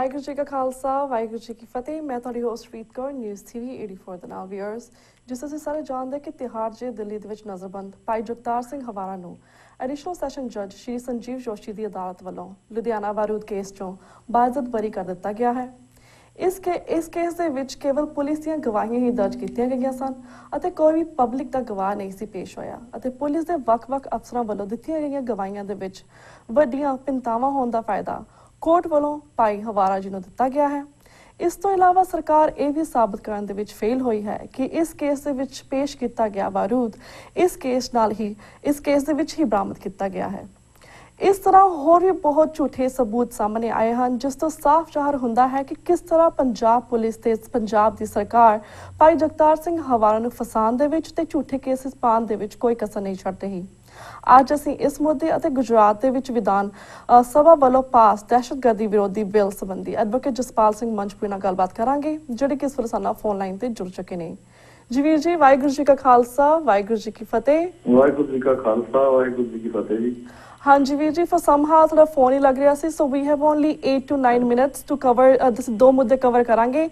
ਵਾਹਿਗੁਰੂ ਜੀ ਕਾ ਖਾਲਸਾ ਵਾਹਿਗੁਰੂ ਜੀ ਕੀ ਫਤਿਹ। ਮੈਂ ਤੁਹਾਡੀ ਹੋਸਟ ਪ੍ਰੀਤ ਕੌਰ ਨਿਊਜ਼ ਟੀਵੀ 84 ਦੇ ਨਾਲ ਵੀਅਰਸ। ਜਿਸ ਤੁਸੀਂ ਸਾਰੇ ਜਾਣਦੇ ਕਿ ਤਿਹਾੜ ਜੇਲ੍ਹ ਦਿੱਲੀ ਦੇ ਵਿੱਚ ਨਜ਼ਰਬੰਦ ਭਾਈ ਜਗਤਾਰ ਸਿੰਘ ਹਵਾਰਾ ਨੂੰ ਐਡੀਸ਼ਨਲ ਸੈਸ਼ਨ ਜੱਜ ਸ਼੍ਰੀ ਸੰਜੀਵ ਜੋਸ਼ੀ ਦੀ ਅਦਾਲਤ ਵੱਲੋਂ ਲੁਧਿਆਣਾ ਬਾਰੂਦ ਕੇਸ ਚੋਂ ਬਾਇਜ਼ਤ ਬਰੀ ਕਰ ਦਿੱਤਾ ਗਿਆ ਹੈ। ਇਸ ਕੇਸ ਦੇ ਵਿੱਚ ਕੇਵਲ ਪੁਲਿਸ ਦੀਆਂ ਗਵਾਹੀਆਂ ਹੀ ਦਰਜ ਕੀਤੀਆਂ ਗਈਆਂ ਸਨ ਅਤੇ ਕੋਈ ਵੀ ਪਬਲਿਕ ਦਾ ਗਵਾਹ ਨਹੀਂ ਸੀ ਪੇਸ਼ ਹੋਇਆ ਅਤੇ ਪੁਲਿਸ ਦੇ ਵੱਖ-ਵੱਖ ਅਫਸਰਾਂ ਵੱਲੋਂ ਦਿੱਤੀਆਂ ਗਈਆਂ ਗਵਾਹੀਆਂ ਦੇ ਵਿੱਚ ਵੱਡੀਆਂ ਭਿੰਨਤਾਵਾਂ ਹੋਣ ਦਾ ਫਾਇਦਾ ਕੋਰਟ ਵੱਲੋਂ ਭਾਈ ਹਵਾਰਾ ਜੀ ਨੂੰ ਦਿੱਤਾ ਗਿਆ ਹੈ। ਇਸ ਤੋਂ ਇਲਾਵਾ ਸਰਕਾਰ ਇਹ ਵੀ ਸਾਬਤ ਕਰਨ ਦੇ ਵਿੱਚ ਫੇਲ ਹੋਈ ਹੈ ਕਿ ਇਸ ਕੇਸ ਦੇ ਵਿੱਚ ਪੇਸ਼ ਕੀਤਾ ਗਿਆ ਬਾਰੂਦ ਇਸ ਕੇਸ ਦੇ ਵਿੱਚ ਹੀ ਬਰਾਮਦ ਕੀਤਾ ਗਿਆ ਹੈ। ਇਸ ਤਰ੍ਹਾਂ ਹੋਰ ਵੀ ਬਹੁਤ ਝੂਠੇ ਸਬੂਤ ਸਾਹਮਣੇ ਆਏ ਹਨ ਜਿਸ ਤੋਂ ਸਾਫ਼ ਜ਼ਾਹਰ ਹੁੰਦਾ ਹੈ ਕਿ ਕਿਸ ਤਰ੍ਹਾਂ ਪੰਜਾਬ ਪੁਲਿਸ ਤੇ ਪੰਜਾਬ ਦੀ ਸਰਕਾਰ ਭਾਈ ਜਗਤਾਰ ਸਿੰਘ ਹਵਾਰਾ ਨੂੰ ਫਸਾਉਣ ਦੇ ਵਿੱਚ ਤੇ ਝੂਠੇ ਕੇਸਿਸ ਪਾਉਣ ਦੇ ਵਿੱਚ ਕੋਈ ਕਸਰ ਨਹੀਂ ਛੱਡ ਰਹੀ। ਅੱਜ ਅਸੀਂ ਇਸ ਮੁੱਦੇ ਅਤੇ ਗੁਜਰਾਤ ਦੇ ਵਿੱਚ ਵਿਧਾਨ ਸਭਾ ਵੱਲੋਂ ਪਾਸ ਦਹਿਸ਼ਤਗਰਦੀ ਵਿਰੋਧੀ ਬਿੱਲ ਸੰਬੰਧੀ ਐਡਵੋਕੇਟ ਜਸਪਾਲ ਸਿੰਘ ਮੰਚਪੁਰੀ ਨਾਲ ਗੱਲਬਾਤ ਕਰਾਂਗੇ ਜਿਹੜੇ ਕਿ ਇਸ ਵੇਲੇ ਸਾਡੇ ਨਾਲ ਫੋਨ ਲਾਈਨ ਤੇ ਜੁੜ ਚੁੱਕੇ ਨੇ। ਜੀ ਵੀਰ ਜੀ, ਵਾਹਿਗੁਰੂ ਜੀ ਕਾ ਖਾਲਸਾ ਵਾਹਿਗੁਰੂ ਜੀ ਕੀ ਫਤਿਹ। ਵਾਹਿਗੁਰੂ ਜੀ ਕਾ ਖਾਲਸਾ ਵਾਹਿਗੁਰੂ ਜੀ ਕੀ ਫਤਿਹ ਜੀ। ਹਾਂਜੀ ਵੀਰ ਜੀ, for somehow ਥੋੜਾ ਫੋਨ ਹੀ ਲੱਗ ਰਿਹਾ ਸੀ, so we have only 8 to 9 minutes to cover this ਦੋ ਮੁੱਦੇ ਕਵਰ ਕਰਾਂਗੇ।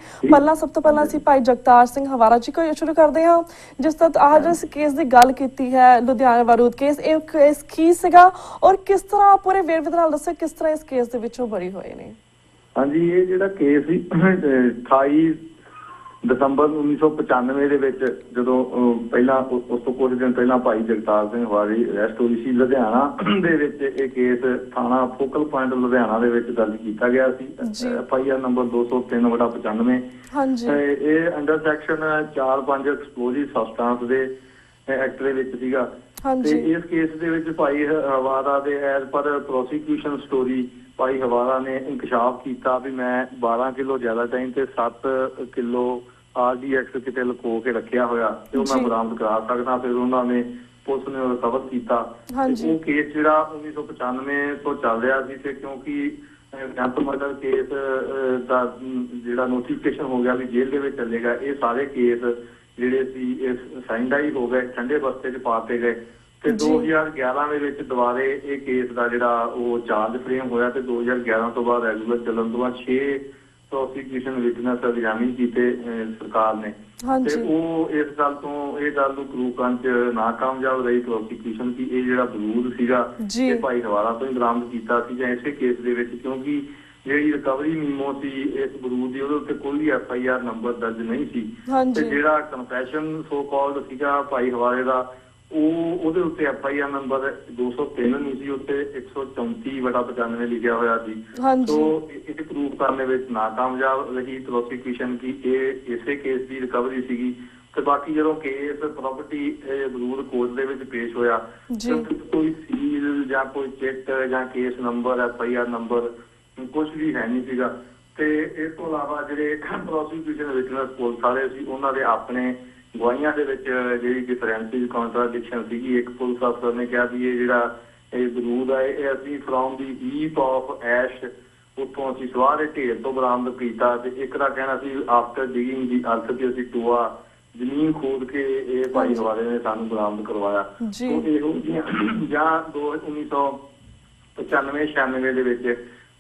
ਸਭ ਤੋਂ ਪਹਿਲਾਂ ਅਸੀਂ ਭਾਈ ਜਗਤਾਰ ਸਿੰਘ ਹਵਾਰਾ ਜੀ ਕੋਲ ਸ਼ੁਰੂ ਕਰਦੇ ਹਾਂ। ਜਿਸ ਤਰ੍ਹਾਂ ਅੱਜ ਇਸ ਕੇਸ ਦੀ ਗੱਲ ਕੀਤੀ ਹੈ ਲੁਧਿਆਣਾ ਬਾਰੂਦ ਕੇਸ, ਇਹ ਕੇਸ ਕੀ ਸੀਗਾ ਔਰ ਕਿਸ ਤਰ੍ਹਾਂ ਪੂਰੇ ਵੇਰਵੇ ਨਾਲ ਦੱਸੋ ਕਿਸ ਤਰ੍ਹਾਂ ਇਸ ਕੇਸ ਦੇ ਵਿੱਚੋਂ ਬਰੀ ਹੋਏ ਨੇ। ਹਾਂਜੀ, ਇਹ ਜਿਹੜਾ ਕੇਸ ਸੀ 28 ਦਸੰਬਰ 1995 ਦੇ ਵਿੱਚ ਜਦੋਂ ਪਹਿਲਾਂ ਉਸ ਤੋਂ ਕੁਝ ਦਿਨ ਪਹਿਲਾਂ ਭਾਈ ਜਗਤਾਰ ਸਿੰਘ ਹਵਾਰਾ ਦੀ ਅਰੈਸਟ ਹੋਈ ਸੀ ਲੁਧਿਆਣਾ ਦੇ ਵਿੱਚ। ਇਹ ਕੇਸ ਥਾਣਾ ਫੋਕਲ ਪੁਆਇੰਟ ਲੁਧਿਆਣਾ ਦੇ ਵਿੱਚ ਦਰਜ ਕੀਤਾ ਗਿਆ ਸੀ। FIR number 203/95। ਇਹ ਅੰਡਰ ਸੈਕਸ਼ਨ 4(5) ਐਕਸਪਲੋਸਿਵ ਸਬਸਟੈਂਸ ਦੇ ਐਕਟ ਦੇ ਵਿੱਚ ਸੀਗਾ। ਤੇ ਇਸ ਕੇਸ ਦੇ ਵਿੱਚ ਭਾਈ ਹਵਾਰਾ ਦੇ ਐਜ਼ ਪਰ ਪ੍ਰੋਸੀਕਿਊਸ਼ਨ ਸਟੋਰੀ ਭਾਈ ਹਵਾਰਾ ਨੇ ਇੰਕਸ਼ਾਫ ਕੀਤਾ ਵੀ ਮੈਂ 12 ਕਿਲੋ ਜੈਲਾਟਾਈਨ ਤੇ 7 ਕਿਲੋ RDX ਕਿਤੇ ਲੁਕੋ ਕੇ ਰੱਖਿਆ ਹੋਇਆ ਤੇ ਉਹ ਮੈਂ ਬਰਾਮਦ ਕਰਾ ਸਕਦਾ। ਫਿਰ ਉਹਨਾਂ ਨੇ ਪੁਲਿਸ ਨੇ ਰਿਕਵਰ ਕੀਤਾ। ਉਹ ਕੇਸ ਜਿਹੜਾ 1995 ਤੋਂ ਚੱਲ ਰਿਹਾ ਸੀ ਤੇ ਕਿਉਂਕਿ ਜੰਤ ਮਰਡਰ ਕੇਸ ਦਾ ਜਿਹੜਾ ਨੋਟੀਫਿਕੇਸ਼ਨ ਹੋ ਗਿਆ ਵੀ ਜੇਲ੍ਹ ਦੇ ਵਿੱਚ ਚੱਲੇਗਾ, ਇਹ ਸਾਰੇ ਕੇਸ ਜਿਹੜੇ ਸੀ ਇਹ ਸਾਈਂਡਾਈ ਹੋ ਗਏ, ਠੰਡੇ ਬਸਤੇ 'ਚ ਪਾਤੇ ਗਏ। ਤੇ 2011 ਦੇ ਵਿੱਚ ਦੁਬਾਰੇ ਇਹ ਕੇਸ ਦਾ ਜਿਹੜਾ ਉਹ ਚਾਰਜ ਫਰੇਮ ਹੋਇਆ ਤੇ 2011 ਤੋਂ ਬਾਅਦ ਰੈਗੂਲਰ ਚੱਲਣ ਤੋਂ ਬਾਅਦ 6 ਪ੍ਰੋਸੀਕਿਊਸ਼ਨ ਵਿਟਨੈਸ ਐਗਜ਼ਾਮਿਨ ਕੀਤੇ ਸਰਕਾਰ ਨੇ। ਤੇ ਉਹ ਇਸ ਗੱਲ ਨੂੰ ਪ੍ਰੂਵ ਕਰਨ 'ਚ ਨਾਕਾਮਯਾਬ ਰਹੀ ਪ੍ਰੋਸੀਕਿਊਸ਼ਨ ਕਿ ਇਹ ਜਿਹੜਾ ਬਰੂਦ ਸੀਗਾ ਇਹ ਭਾਈ ਹਵਾਰਾ ਤੋਂ ਹੀ ਬਰਾਮਦ ਕੀਤਾ ਸੀ ਜਾਂ ਇਸੇ ਕੇਸ ਦੇ ਵਿੱਚ, ਕਿਉਂਕਿ ਜਿਹੜੀ ਰਿਕਵਰੀ ਮੀਮੋ ਸੀ ਇਸ ਬਰੂਦ ਦੀ ਉਹਦੇ ਉੱਤੇ ਕੋਈ FIR ਨੰਬਰ ਦਰਜ ਨਹੀਂ ਸੀ। ਤੇ ਜਿਹੜਾ ਕਨਫੈਸ਼ਨ ਸੋ ਕਾਲਡ ਸੀਗਾ ਭਾਈ ਹਵਾਰੇ ਦਾ ਉਹਦੇ ਉੱਤੇ FIR ਨੰਬਰ 203 ਨਹੀਂ ਸੀ, ਉੱਤੇ 134/95 ਲਿਖਿਆ ਹੋਇਆ ਸੀ। ਸੋ ਇਹ ਪ੍ਰੂਫ ਕਰਨ ਦੇ ਵਿੱਚ ਨਾਕਾਮਯਾਬ ਰਹੀ ਪ੍ਰੋਸੀਕਿਊਸ਼ਨ ਕਿ ਇਹ ਇਸੇ ਕੇਸ ਦੀ ਰਿਕਵਰੀ ਸੀਗੀ। ਤੇ ਬਾਕੀ ਜਦੋਂ ਕੇਸ ਪ੍ਰਾਪਰਟੀ ਬਰੂਦ ਕੋਰਟ ਦੇ ਵਿੱਚ ਪੇਸ਼ ਹੋਇਆ ਕੋਈ ਸੀਲ ਜਾਂ ਕੋਈ ਚਿੱਟ ਜਾਂ ਕੇਸ ਨੰਬਰ FIR ਨੰਬਰ ਕੁਛ ਵੀ ਹੈ ਨਹੀਂ ਸੀਗਾ। ਤੇ ਇਸ ਤੋਂ ਇਲਾਵਾ ਜਿਹੜੇ ਪ੍ਰੋਸੀਕਿਊਸ਼ਨ ਵਿਟਨੈਸ ਪੁਲਿਸ ਵਾਲੇ ਸੀ ਉਹਨਾਂ ਦੇ ਆਪਣੇ ਗਵਾਹੀਆਂ ਦੇ ਵਿੱਚ ਜਿਹੜੀ ਡਿਫਰੈਂਸਿਸ ਕੰਟਰਾਡਿਕਸ਼ਨ ਸੀਗੀ। ਇੱਕ ਪੁਲਿਸ ਅਫਸਰ ਨੇ ਕਿਹਾ ਵੀ ਇਹ ਜਿਹੜਾ ਇਹ ਬਰੂਦ ਹੈ ਇਹ ਅਸੀਂ ਫਰੋਮ ਦੀ ਹੀਪ ਆਫ ਐਸ਼ ਉੱਥੋਂ ਅਸੀਂ ਸਵਾਹ ਦੇ ਢੇਰ ਤੋਂ ਬਰਾਮਦ ਕੀਤਾ। ਤੇ ਇੱਕ ਦਾ ਕਹਿਣਾ ਸੀ ਆਫਟਰ ਡਿਗਿੰਗ ਦੀ ਅਰਥ ਤੇ ਅਸੀਂ ਟੋਆ ਜ਼ਮੀਨ ਖੋਦ ਕੇ ਇਹ ਭਾਈ ਹਵਾਰੇ ਨੇ ਸਾਨੂੰ ਬਰਾਮਦ ਕਰਵਾਇਆ। ਇਹੋ ਜਿਹੀਆਂ ਜਾਂ 1995-96 ਦੇ ਵਿੱਚ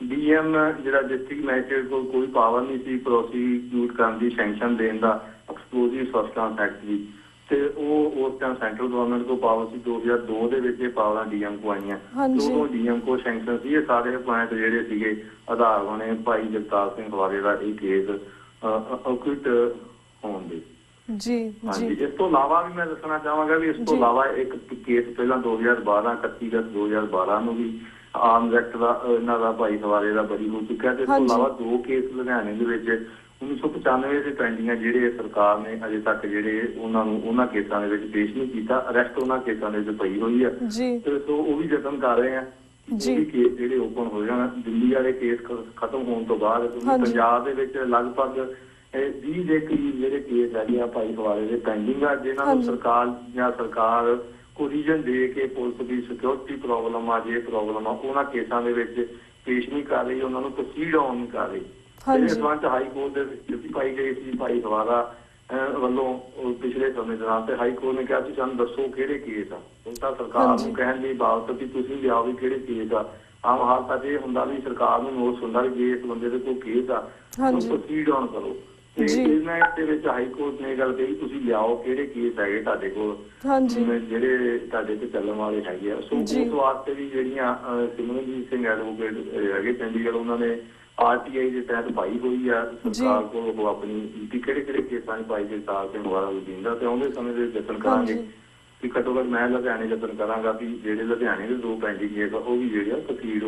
DM ਜਿਹੜਾ ਡਿਸਟ੍ਰਿਕਟ ਮੈਜਿਸਟਰੇਟ ਕੋਲ ਕੋਈ ਪਾਵਰ ਨਹੀਂ ਸੀ ਪ੍ਰੋਸੀਕਿਊਟ ਕਰਨ ਦੀ, ਸੈਂਕਸ਼ਨ ਦੇਣ ਦਾ ਐਕਸਪਲੋਸਿਵ ਸਬਸਟੈਂਸ ਐਕਟ ਦੀ। ਤੇ ਉਹ ਉਸ ਟਾਈਮ ਸੈਂਟਰਲ ਗਵਰਨਮੈਂਟ ਕੋਲ ਪਾਵਰ ਸੀ। 2002 ਦੇ ਵਿੱਚ ਇਹ ਪਾਵਰਾਂ DM ਕੋ ਆਈਆਂ। ਉਦੋਂ DM ਕੋ ਸੈਂਕਸ਼ਨ ਸੀ। ਇਹ ਸਾਰੇ ਪੁਆਇੰਟ ਜਿਹੜੇ ਸੀਗੇ ਆਧਾਰ ਬਣੇ ਭਾਈ ਜਗਤਾਰ ਸਿੰਘ ਹਵਾਰੇ ਦਾ ਇਹ ਕੇਸ ਅਕੁਇਟ ਹੋਣ ਦੇ। ਹਾਂਜੀ, ਇਸ ਤੋਂ ਇਲਾਵਾ ਵੀ ਮੈਂ ਦੱਸਣਾ ਚਾਹਾਂਗਾ ਵੀ ਇਸ ਤੋਂ ਇਲਾਵਾ ਇੱਕ ਕੇਸ ਪਹਿਲਾਂ 2012 31 ਅਗਸਤ 2012 ਨੂੰ ਵੀ ਆਰਮਜ਼ ਐਕਟ ਦਾ ਇਹਨਾਂ ਦਾ ਭਾਈ ਹਵਾਰੇ ਦਾ ਬਰੀ ਹੋ ਚੁੱਕਿਆ। ਤੇ ਇਸ ਤੋਂ ਇਲਾਵਾ 2 ਕੇਸ ਲੁਧਿਆਣੇ ਦੇ ਵਿੱਚ 1995 ਦੇ ਪੈਂਡਿੰਗ ਜਿਹੜੇ ਸਰਕਾਰ ਨੇ ਅਜੇ ਤੱਕ ਜਿਹੜੇ ਉਹਨਾਂ ਕੇਸਾਂ ਦੇ ਵਿੱਚ ਪੇਸ਼ ਨਹੀਂ ਕੀਤਾ। ਅਰੈਸਟ ਉਹਨਾਂ ਕੇਸਾਂ ਦੇ ਵਿੱਚ ਪਈ ਹੋਈ ਆ। ਤੇ ਸੋ ਉਹ ਵੀ ਯਤਨ ਕਰ ਰਹੇ ਆ ਕਿ ਕੇਸ ਜਿਹੜੇ ਓਪਨ ਹੋ ਜਾਣ। ਦਿੱਲੀ ਵਾਲੇ ਕੇਸ ਖਤਮ ਹੋਣ ਤੋਂ ਬਾਅਦ ਪੰਜਾਬ ਦੇ ਵਿੱਚ ਲਗਭਗ 20 ਦੇ ਕਰੀਬ ਜਿਹੜੇ ਕੇਸ ਹੈਗੇ ਆ ਭਾਈ ਹਵਾਰੇ ਦੇ ਪੈਂਡਿੰਗ ਆ, ਜਿਨ੍ਹਾਂ ਨੂੰ ਸਰਕਾਰ ਕੋਈ ਰੀਜਨ ਦੇ ਕੇ ਪੁਲਿਸ ਦੀ ਸਿਕਿਉਰਿਟੀ ਪ੍ਰੋਬਲਮ ਆ, ਜੇ ਪ੍ਰੋਬਲਮ ਆ, ਉਹਨਾਂ ਕੇਸਾਂ ਦੇ ਵਿੱਚ ਪੇਸ਼ ਨਹੀਂ ਕਰ ਰਹੀ, ਉਹਨਾਂ ਨੂੰ ਪ੍ਰੋਸੀਡ ਆਨ ਨਹੀਂ ਕਰ ਰਹੀ। ਇਸ ਸੰਬੰਧ ਹਾਈ ਕੋਰਟ ਦੇ ਵਿੱਚ ਪਾਈ ਗਈ ਸੀ ਭਾਈ ਹਵਾਰਾ ਵੱਲੋਂ ਪਿਛਲੇ ਸਮੇਂ ਦੌਰਾਨ। ਤੇ ਹਾਈ ਕੋਰਟ ਨੇ ਕਿਹਾ ਸੀ ਸਾਨੂੰ ਦੱਸੋ ਕਿਹੜੇ ਕੇਸ ਆ। ਹੁਣ ਤਾਂ ਸਰਕਾਰ ਨੂੰ ਕਹਿਣ ਦੀ ਬਾਵਜੂਦ ਵੀ ਤੁਸੀਂ ਲਿਆਓ ਵੀ ਕਿਹੜੇ ਕੇਸ ਆ, ਆਮ ਹਾਲਤ 'ਚ ਇਹ ਹੁੰਦਾ ਵੀ ਸਰਕਾਰ ਨੂੰ ਨੋਟਿਸ ਹੁੰਦਾ ਵੀ ਜੇ ਇਸ ਬੰਦੇ ਦੇ ਕੋਈ ਕੇਸ ਆ ਉਹਨੂੰ ਪ੍ਰੋਸੀਡ ਔਨ ਕਰੋ। ਤੇ ਇਹਨਾਂ ਦੇ ਵਿੱਚ ਹਾਈ ਕੋਰਟ ਨੇ ਇਹ ਗੱਲ ਕਹੀ ਤੁਸੀਂ ਲਿਆਓ ਕਿਹੜੇ ਕੇਸ ਹੈਗੇ ਤੁਹਾਡੇ ਕੋਲ ਜਿਹੜੇ ਤੁਹਾਡੇ ਤੇ ਚੱਲਣ ਵਾਲੇ ਹੈਗੇ ਆ। ਸੋ ਉਸ ਵਾਸਤੇ ਵੀ ਜਿਹੜੀਆਂ ਸਿਮਰਨਜੀਤ ਸਿੰਘ ਐਡਵੋਕੇਟ ਹੈਗੇ ਚੰਡੀਗੜ੍ਹ ਉਹਨਾਂ ਨੇ RTI ਦੇ ਤਹਿਤ ਪਾਈ ਹੋਈ ਆ ਸਰਕਾਰ ਕੋਲ ਉਹ ਆਪਣੀ ਕਿਹੜੇ ਕਿਹੜੇ ਕੇਸਾਂ 'ਚ ਪਾਈ ਜਗਤਾਰ ਸਿੰਘ ਹਵਾਰਾ ਵਜੀਂਦਾ ਤੇ ਆਉਂਦੇ ਸਮੇਂ ਦੇ ਯਤਨ ਕਰਾਂਗੇ ਵੀ ਘੱਟੋ ਘੱਟ ਮੈਂ ਲੁਧਿਆਣੇ ਯਤਨ ਕਰਾਂਗਾ ਵੀ ਜਿਹੜੇ ਲੁਧਿਆਣੇ ਦੇ 2 ਪੈਂਡਿੰਗ ਕੇਸ ਉਹ ਵੀ ਜਿਹੜੇ ਆ ਤਸਦੀਕ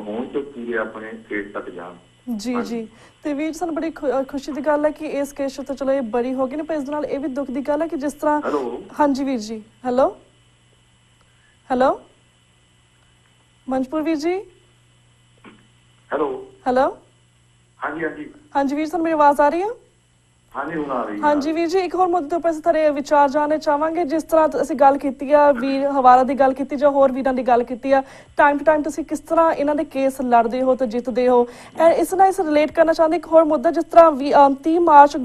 ਹੋਣ ਤੇ ਪੂਰੇ ਆਪਣੇ ਸਟੇਟ ਤੱਕ ਜਾਣ। ਜੀ ਜੀ ਤੇ ਵੀਰ ਸਾਨੂੰ ਬੜੀ ਖੁਸ਼ੀ ਦੀ ਗੱਲ ਹੈ ਕਿ ਇਸ ਕੇਸ ਤੋਂ ਚਲੋ ਇਹ ਬਰੀ ਹੋ ਗਈ ਨੇ, ਪਰ ਇਸ ਦੇ ਨਾਲ ਇਹ ਵੀ ਦੁੱਖ ਦੀ ਗੱਲ ਹੈ ਕਿ ਜਿਸ ਤਰ੍ਹਾਂ ਹਾਂਜੀ ਵੀਰ ਜੀ ਹੈਲੋ ਮਨਜਪੁਰ ਵੀਰ ਜੀ ਹੈਲੋ ਹਾਂਜੀ ਵੀਰ ਸਾਨੂੰ ਮੇਰੀ ਆਵਾਜ਼ ਆ ਰਹੀ ਹੈ? ਹਾਂਜੀ ਵੀਰ ਜੀ ਇੱਕ ਹੋਰ ਮੁੱਦੇ ਤੋਂ ਅਸੀਂ ਤੁਹਾਡੇ ਵਿਚਾਰ ਜਾਣਨੇ ਚਾਹਾਂਗੇ। ਜਿਸ ਤਰ੍ਹਾਂ ਅਸੀਂ ਗੱਲ ਕੀਤੀ ਆ ਵੀਰ ਹਵਾਰਾ ਦੀ ਗੱਲ ਕੀਤੀ ਜਾਂ ਹੋਰ ਵੀਰਾਂ ਦੀ ਗੱਲ ਕੀਤੀ ਆ, ਟਾਈਮ ਟੂ ਟਾਈਮ ਤੁਸੀਂ ਕਿਸ ਤਰ੍ਹਾਂ ਇਹਨਾਂ ਦੇ ਕੇਸ ਲੜਦੇ ਹੋ ਤੇ ਜਿੱਤਦੇ ਹੋ, ਇਸ ਨਾਲ ਇਸ ਰਿਲੇਟ ਕਰਨਾ ਚਾਹੁੰਦੇ ਇੱਕ ਹੋਰ ਮੁੱਦਾ ਜਿਸ ਤਰ੍ਹਾਂ 30 ਮਾਰਚ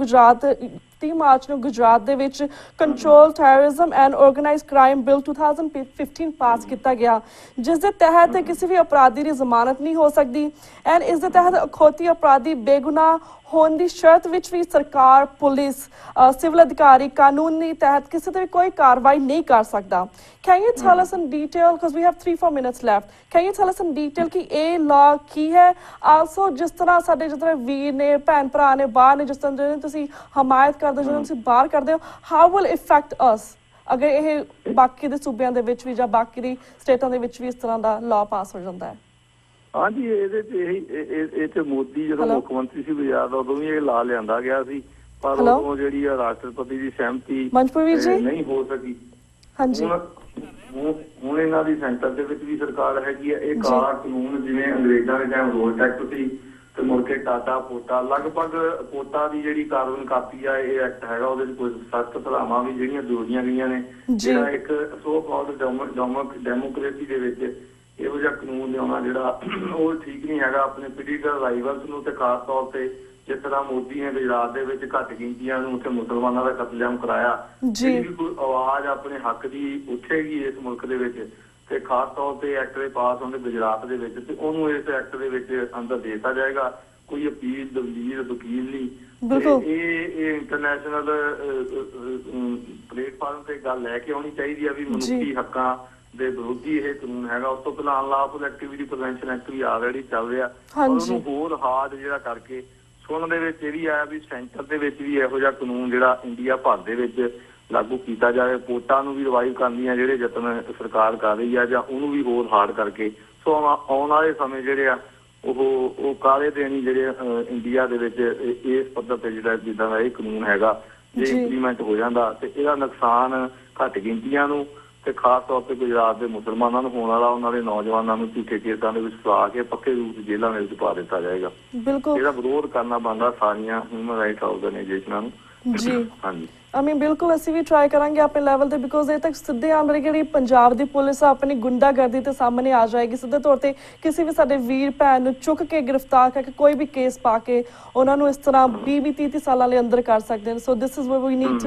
ਨੂੰ ਗੁਜਰਾਤ ਦੇ ਵਿੱਚ control terrorism and organised crime bill 2015 ਪਾਸ ਕੀਤਾ ਗਿਆ, ਜਿਸ ਦੇ ਤਹਿਤ ਕਿਸੇ ਵੀ ਅਪਰਾਧੀ ਦੀ ਜ਼ਮਾਨਤ ਨਹੀਂ ਹੋ ਸਕਦੀ ਐਂਡ ਇਸ ਦੇ ਤਹਿਤ ਅਖੌਤੀ ਅਪਰਾਧੀ ਬੇਗੁਨਾਹ ਹੋਣ ਦੀ ਸ਼ਰਤ ਵਿੱਚ ਵੀ ਸਰਕਾਰ, ਪੁਲਿਸ, ਸਿਵਲ ਅਧਿਕਾਰੀ ਕਾਨੂੰਨੀ ਤਹਿਤ ਕਿਸੇ ਤੇ ਵੀ ਕੋਈ ਕਾਰਵਾਈ ਨਹੀਂ ਕਰ ਸਕਦਾ। Can you tell us in detail, because we have 3-4 minutes left, can you tell us in detail ਕਿ ਇਹ law ਕੀ ਹੈ? Also ਜਿਸ ਤਰ੍ਹਾਂ ਸਾਡੇ ਜਿਸ ਤਰ੍ਹਾਂ ਵੀਰ ਨੇ ਭੈਣ ਭਰਾ ਨੇ ਬਾਹਰ ਨੇ, ਜਿਸ ਤਰ੍ਹਾਂ ਤੁਸੀਂ ਹਮਾਇਤ ਕਰਦੇ ਹੋ ਜਦੋਂ ਤੁਸੀਂ ਬਾਹਰ ਕਰਦੇ ਹੋ, how will affect us ਅਗਰ ਇਹ ਬਾਕੀ ਦੇ ਸੂਬਿਆਂ ਦੇ ਵਿੱਚ ਵੀ ਜਾਂ ਬਾਕੀ ਦੀ ਸਟੇਟਾਂ ਦੇ ਵਿੱਚ ਵੀ ਇਸ ਤਰ੍ਹਾਂ ਦਾ law ਪਾਸ ਹੋ ਜਾਂਦਾ ਹੈ? ਹਾਂਜੀ ਇਹਦੇ ਚ ਇਹ ਮੋਦੀ ਜਦੋਂ ਮੁੱਖ ਮੰਤਰੀ ਸੀ ਗੁਜਰਾਤ ਉਦੋਂ ਵੀ ਇਹ ਲਾ ਲਿਆਂਦਾ ਗਿਆ ਸੀ, ਪਰ ਉਦੋਂ ਜਿਹੜੀ ਆ ਰਾਸ਼ਟਰਪਤੀ ਦੀ ਸਹਿਮਤੀ ਨਹੀਂ ਹੋ ਸਕੀ। ਹੁਣ ਇਹਨਾਂ ਦੀ ਸੈਂਟਰ ਦੇ ਵਿੱਚ ਵੀ ਸਰਕਾਰ ਹੈਗੀ ਆ। ਇਹ ਕਾਲਾ ਕਾਨੂੰਨ ਜਿਵੇਂ ਅੰਗਰੇਜ਼ਾਂ ਦੇ ਟਾਈਮ ਰੋਡ ਟੈਕਸ ਸੀ ਤੇ ਮੁੜ ਕੇ ਟਾਟਾ ਪੋਟਾ ਲਗਭਗ ਪੋਟਾ ਦੀ ਜਿਹੜੀ ਕਾਨੂੰਨ ਕਾਪੀ ਆ ਇਹ ਐਕਟ ਹੈਗਾ, ਉਹਦੇ ਚ ਕੁਝ ਸਖਤ ਧਾਰਾਵਾਂ ਵੀ ਜਿਹੜੀਆਂ ਜੋੜੀਆਂ ਗਈਆਂ ਨੇ। ਜਿਹੜਾ ਇੱਕ ਸੋ ਕਾਲਡ ਡੈਮੋਕ੍ਰੇਸੀ ਦੇ ਵਿੱਚ ਇਹੋ ਜਿਹਾ ਕਾਨੂੰਨ ਲਿਆਉਣਾ ਜਿਹੜਾ ਉਹ ਠੀਕ ਨਹੀਂ ਹੈਗਾ ਆਪਣੇ ਪੋਲੀਟੀਕਲ ਰਾਈਵਲਸ ਨੂੰ। ਤੇ ਖਾਸ ਤੌਰ ਤੇ ਜਿਸ ਤਰ੍ਹਾਂ ਮੋਦੀ ਨੇ ਗੁਜਰਾਤ ਦੇ ਵਿੱਚ ਘੱਟ ਗਿਣਤੀਆਂ ਨੂੰ ਉੱਥੇ ਮੁਸਲਮਾਨਾਂ ਦਾ ਕਤਲੇਆਮ ਕਰਾਇਆ, ਜਿਹੜੀ ਵੀ ਕੋਈ ਆਵਾਜ਼ ਆਪਣੇ ਹੱਕ ਦੀ ਉੱਠੇਗੀ ਇਸ ਮੁਲਕ ਦੇ ਵਿੱਚ ਤੇ ਖਾਸ ਤੌਰ ਤੇ ਐਕਟ ਦੇ ਪਾਸ ਹੁੰਦੇ ਗੁਜਰਾਤ ਦੇ ਵਿੱਚ ਤੇ ਉਹਨੂੰ ਇਸ ਐਕਟ ਦੇ ਵਿੱਚ ਅੰਦਰ ਦੇ ਦਿੱਤਾ ਜਾਏਗਾ। ਕੋਈ ਅਪੀਲ ਦਲੀਲ ਵਕੀਲ ਨਹੀਂ। ਇਹ ਇੰਟਰਨੈਸ਼ਨਲ ਪਲੇਟਫਾਰਮ ਤੇ ਗੱਲ ਲੈ ਕੇ ਆਉਣੀ ਚਾਹੀਦੀ ਆ ਵੀ ਮਨੁੱਖੀ ਹੱਕਾਂ ਦੇ ਵਿਰੋਧੀ ਇਹ ਕਾਨੂੰਨ ਹੈਗਾ। ਉਸ ਤੋਂ ਪਹਿਲਾਂ ਅਨਲਾਫੁਲ ਐਕਟੀਵਿਟੀ ਪ੍ਰੀਵੈਂਸ਼ਨ ਐਕਟ ਵੀ ਆਲਰੇਡੀ ਚੱਲ ਰਿਹਾ, ਉਹਨੂੰ ਹੋਰ ਹਾਰਡ ਜਿਹੜਾ ਕਰਕੇ ਸੁਣਨ ਦੇ ਵਿੱਚ ਇਹ ਵੀ ਆਇਆ ਵੀ ਸੈਂਟਰ ਦੇ ਵਿੱਚ ਵੀ ਇਹੋ ਜਿਹਾ ਕਾਨੂੰਨ ਜਿਹੜਾ ਇੰਡੀਆ ਭਰ ਦੇ ਵਿੱਚ ਲਾਗੂ ਕੀਤਾ ਜਾਵੇ। ਪੋਟਾਂ ਨੂੰ ਵੀ ਰਿਵਾਈਵ ਕਰਨੀਆਂ ਜਿਹੜੇ ਯਤਨ ਸਰਕਾਰ ਕਰ ਰਹੀ ਆ ਜਾਂ ਉਹਨੂੰ ਵੀ ਹੋਰ ਹਾਰਡ ਕਰਕੇ। ਸੋ ਆਉਣ ਵਾਲੇ ਸਮੇਂ ਜਿਹੜੇ ਆ ਉਹ ਕਾਲੇ ਦੇਣੀ ਜਿਹੜੇ ਇੰਡੀਆ ਦੇ ਵਿੱਚ ਇਸ ਪੱਧਰ ਤੇ ਜਿਹੜਾ ਜਿੱਦਾਂ ਦਾ ਇਹ ਕਾਨੂੰਨ ਹੈਗਾ ਜੇ ਇੰਪਲੀਮੈਂਟ ਹੋ ਜਾਂਦਾ ਤੇ ਇਹਦਾ ਨੁਕਸਾਨ ਘੱਟ ਗਿਣਤੀਆਂ ਨੂੰ ਤੇ ਖਾਸ ਤੌਰ ਤੇ ਗੁਜਰਾਤ ਦੇ ਮੁਸਲਮਾਨਾਂ ਨੂੰ ਹੋਣ ਵਾਲਾ ਉਹਨਾਂ ਦੇ ਨੌਜਵਾਨਾਂ ਨੂੰ ਝੂਠੇ ਕੇਸਾਂ ਦੇ ਵਿੱਚ ਫਸਾ ਕੇ ਪੱਕੇ ਰੂਪ ਜੇਲ੍ਹਾਂ ਦੇ ਵਿੱਚ ਪਾ ਦਿੱਤਾ ਜਾਏਗਾ। ਇਹਦਾ ਵਿਰੋਧ ਕਰਨਾ ਬਣਦਾ ਸਾਰੀਆਂ ਹਿਊਮਨ ਰਾਈਟਸ ਆਰਗੇਨਾਈਜੇਸ਼ਨਾਂ ਨੂੰ। ਹਾਂਜੀ ਬਿਲਕੁਲ ਅਸੀਂ ਵੀ ਟਰਾਈ ਕਰਾਂਗੇ ਆਪਣੇ ਲੈਵਲ ਤੇ, ਬਿਕੋਜ਼ ਇਹ ਤੱਕ ਸਿੱਧੇ ਆਮਰੇ ਜਿਹੜੀ ਪੰਜਾਬ ਦੀ ਪੁਲਿਸ ਆਪਣੀ ਗੁੰਡਾਗਰਦੀ ਤੇ ਸਾਹਮਣੇ ਆ ਜਾਏਗੀ ਸਿੱਧੇ ਤੌਰ ਤੇ ਕਿਸੇ ਵੀ ਸਾਡੇ ਵੀਰ ਭੈਣ ਨੂੰ ਚੁੱਕ ਕੇ ਗ੍ਰਿਫਤਾਰ ਕਰਕੇ ਕੋਈ ਵੀ ਕੇਸ ਪਾ ਕੇ ਉਹਨਾਂ ਨੂੰ ਇਸ ਤਰ੍ਹਾਂ 20-30 ਸਾਲਾਂ ਲਈ ਅੰਦਰ ਕਰ ਸਕਦੇ ਨੇ। So this is what we need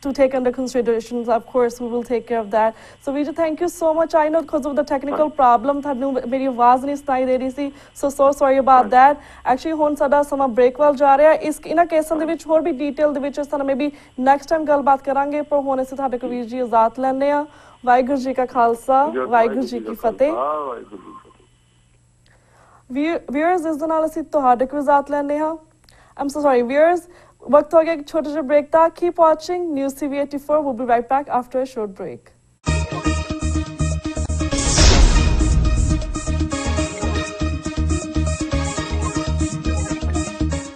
to take under consideration. Of course we will take care of that. So we just thank you so much. I know because of the technical problem ਤੁਹਾਨੂੰ ਮੇਰੀ ਆਵਾਜ਼ ਨਹੀਂ ਸੁਣਾਈ ਦੇ ਰਹੀ ਸੀ, so sorry about that. Actually ਹੁਣ ਸਾਡਾ ਸਮਾਂ ਬ੍ਰੇਕ ਵੱਲ ਜਾ ਰਿਹਾ। ਇਹਨਾਂ ਕੇਸਾਂ ਦੇ ਵਿੱਚ ਹੋਰ ਵੀ ਡਿਟੇਲ ਦੇ ਵਿੱਚ ਸਾਨੂੰ ਮੇਬੀ ਨੈਕਸਟ ਟਾਈਮ ਗੱਲਬਾਤ ਕਰਾਂਗੇ, ਪਰ ਹੁਣ ਅਸੀਂ ਤੁਹਾਡੇ ਕੋਲ ਵੀਰ ਜੀ ਇਜਾਜ਼ਤ ਲੈਂਦੇ ਹਾਂ। ਵਾਹਿਗੁਰੂ ਜੀ ਕਾ ਖਾਲਸਾ, ਵਾਹਿਗੁਰੂ ਜੀ ਕੀ ਫਤਿਹ। viewers ਇਸ ਦੇ ਨਾਲ ਅਸੀਂ ਤੁਹਾਡੇ ਕੋਲ ਇਜਾਜ਼ਤ ਲੈਂਦੇ ਹਾਂ। I'm so sorry viewers, वक्त हो गया एक छोटे से ब्रेक था। Keep watching news TV 84. We'll be right back after a short break.